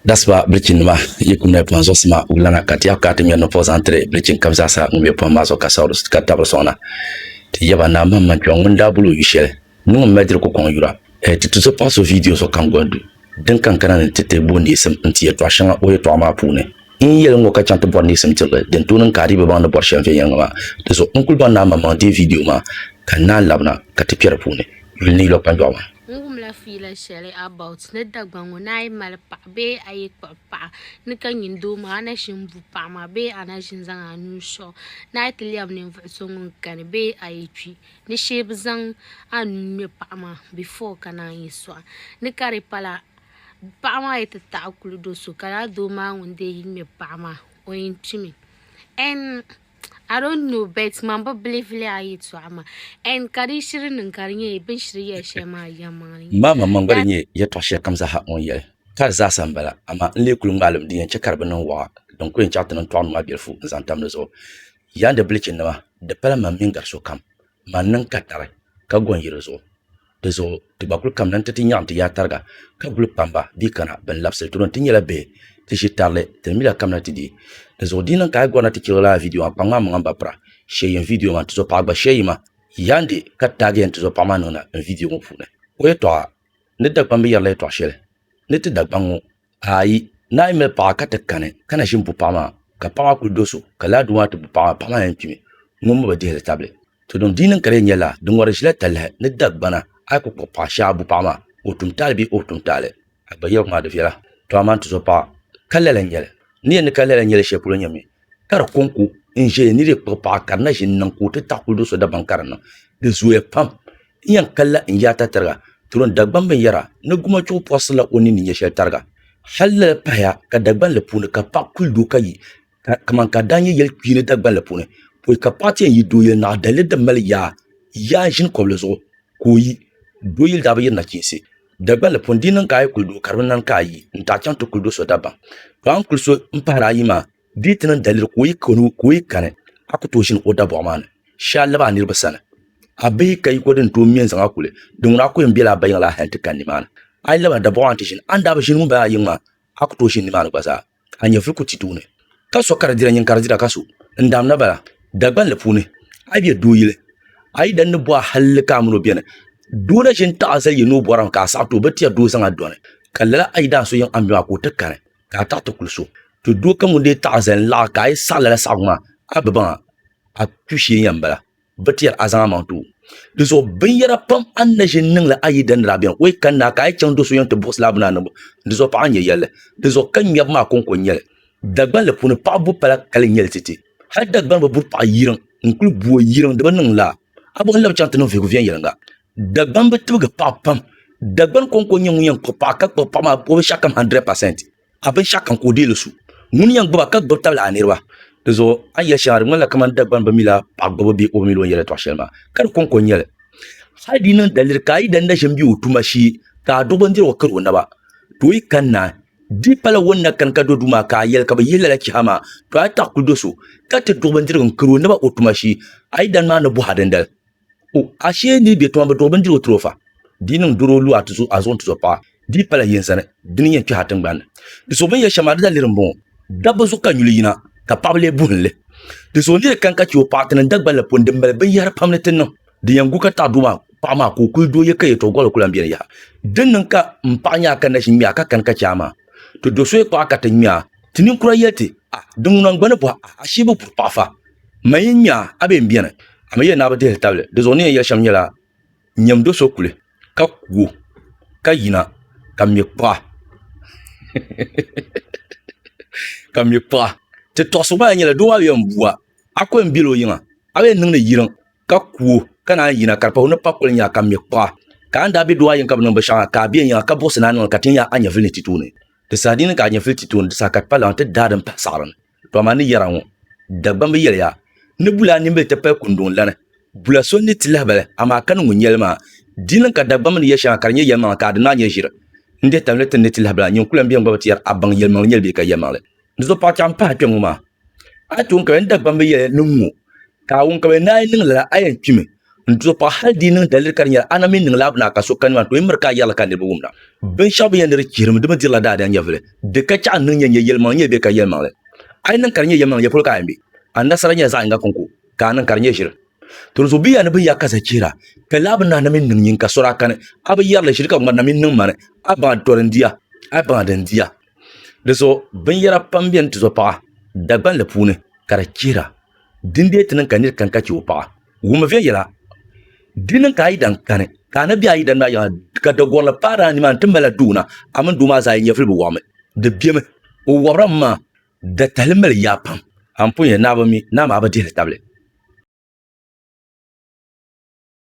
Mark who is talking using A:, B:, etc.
A: Dasba blichin ma yikumne ponzo sma ulana katia katim no posantre blichin kamza sa ngbe pon maso kasaurus katabro sona ti yaba na mamma chongunda bulu yishel nu medre ko kon yura e ti so paso video so kan gondu den kan kana tete boni sem nti to shanga o to ma pune in yel ngo ka chante bonni sem tele den tunun kari be bande bor shen fe yanga de so onkul ban na mamma de video ma kan na labna katipira pune yulni lo panjoma
B: la fila shele about ne dagbango na mal pa be ayi pa ne kan yindo ma na shimbu pa ma be ana shinzan anu sho na itliam ne so ngun kan be ayi twi ne sheb zan anu me pa ma before kana yiswa ne kare pala pa ma ite ta kulu do so kala do ma wonde yi me pa ma o intimi and I don't know, but Mamba believe I to ama and Kadishirin and Karinye Bishri Shema Yamani.
A: Mama Mangarinye yet was comes a hat on ye. Kaza Sambala, ama Likulum the Checarbon wa, don't queen chatting and town my beautiful Zantamzo. Yan the bleaching the Pelama Minga so come. Manan Katare, Kagwan years old. The zo, the Bakul come nanti yam to Yatarga, Kablu Pamba, Dicana, Ben Lapsel to Tinilla Bay, Tishitale, the Mila Kamnati. The Zodina Kagwana Tikila video and Pamamba Pra, sharing video and to the Pagba Shayma, Yandi, cut tag into the Pamanona and video fune. Where to her? Net the Pambia let to shell. Net the Bango, ai, Naime Parka Cane, Kanashim Pupama, Kapama Kudoso, Kaladua to Pama and Jimmy, Mumba de tablet. To Don Dinan Karenyela, don't worry, let tell her, net that banner, I could Pasha Bupama, Utum Talbi Utum Tale, a Bayok Madavilla, to a man to Sopa, Kalalangel. Ni ne kala la nyele shepulu nyame kara konku inje ni de papa karna jin nan ko ta takulu so da bankarna de zuwe pam yan kala in ya ta targa turon dagban ben yara na guma cho posla oni ni nyeshe targa halla paya ka dagban le pune ka pakul do kai kaman ka danye yel kwine dagban le pune po ka pati yi do ye na dale da mal ya jin ko le zo ko yi do yel da ba yin na kinse dagban le pun dinan kai kuldo karnan kai nta chan to kuldo so da ban kan kulso mpara yima ditnan dalir koyi kane akutoshin oda bomane shalla ba nirba sana abai kai kodin to miyan zanga kule dun na koyin bila bayin la hanti kan ni mana ai laba da bowantishin anda ba shin mun ba yin ma akutoshin ni mana basa anya fuku titune kaso kar diran yin kar dira kaso ndam na bala dagban le pune ai bi doyile ai dan bo halka mun obiyana dole shin ta asal yino boran ka sa to batiya do sanga done kallala ai da so yin ambiwa ko takkare ka ta to kulso to do kamu de ta zan la kai sala sagma abban a tushe yambala batiyar azama to do so bin yara pam annashin nin la ayi dan rabian wai kan na kai can do so yan to boss labna no do so pa anye yelle do so kan yab ma kon kon yelle dagban le punu pa bu pala kalin yel titi har dagban bu pa yiran nkul bu yiran da ban la abon la chante no vego vien yelanga dagban bu tuga pa pam dagban kon kon yan ko pa ka ko pa ma po shakam 100%. Abin shakan ko de lusu mun yang ba ka gobta la anirwa dezo ayya shar mun la kaman dagban ba mila pa gobo bi o milo yele to shelma kar kon kon yele hadi nan dalir kai dan da shimbi utuma shi ka do bandir wa karo na ba to ikanna di pala wonna kan ka do duma ka yel ka ba yele la kihama to ata ku doso ka te do bandir kan karo na ba utuma shi ai dan ma na bu hadan dal o ashe ni be to ba do bandir o trofa dinan duro lu atuzo azon to pa di pala yensane dinin ki hatan ban de so ben ya shamada lirin bon dabba so kan yulina ka pable bunle de so ni kan ka ci o patana dagba la pon dembal ben yar pamnetin no de yangu ka ta duma pa ma ko kul do ye kay to gol kulam biya ya dinnan ka mpanya kan na shimiya ka kan ka chama to do so ko aka tanya tinin kura yete dun nan gbana bo ashibu pafa maynya abe mbiyana amaye na ba de table de so ni ya shamnyala nyam do so kule ka ku ka yina kamye pa kamye pa te toso ba nyela do wa yambua akwen bilo yinga awe nang ne yiran ka ku kana yina karpa no pakol nya kamye pa ka anda bi do wa yin kam no ba sha ka bi nya ka boss na no ka tin ya anya vile titune te sadin ka anya vile titune te sakat pala te dadan pasaran to mani yaran dabban bi yelya ne bula ni be te pa kundon lana bula so ni tilabale ama kan ngunyelma dinan ka dabban ni yasha karnya yelma ka dana nya jira nde tamle tenne til habla nyon kulam biang babati yar abang yelmal nyel bi ka yemale ndo pa cham pa pe nguma atun ka nda bambe ye numu ka un ka na ning la ayen chime ndo pa hal di ning dalil kan ya ana min ning labna ka so kan man to imar ka yalla kan de bugumna ben shabu yan de kirim de dilla da dan yavle de ka cha ning yen yelma nye be ka yelma le ai nan kan ye yelma ye pul ka ambi anda saranya za nga konko ka nan kan ye shir to so biya ne bi ya ka sa kira ka labna na min ning ka sura kan abi yalla shirka man na min ning man aba torendia aba dendia de so ben yara pambien to pa dagban le pune kara kira dinde tinan kanir kan ka ci pa wuma fe yala dinin ka idan kane kana biya idan na ya ka da gola para ni man tumbala duna aman duma za yin yafil buwame da biyame o wabran ma da talmal ya pam an punya na ba mi na ma ba dire table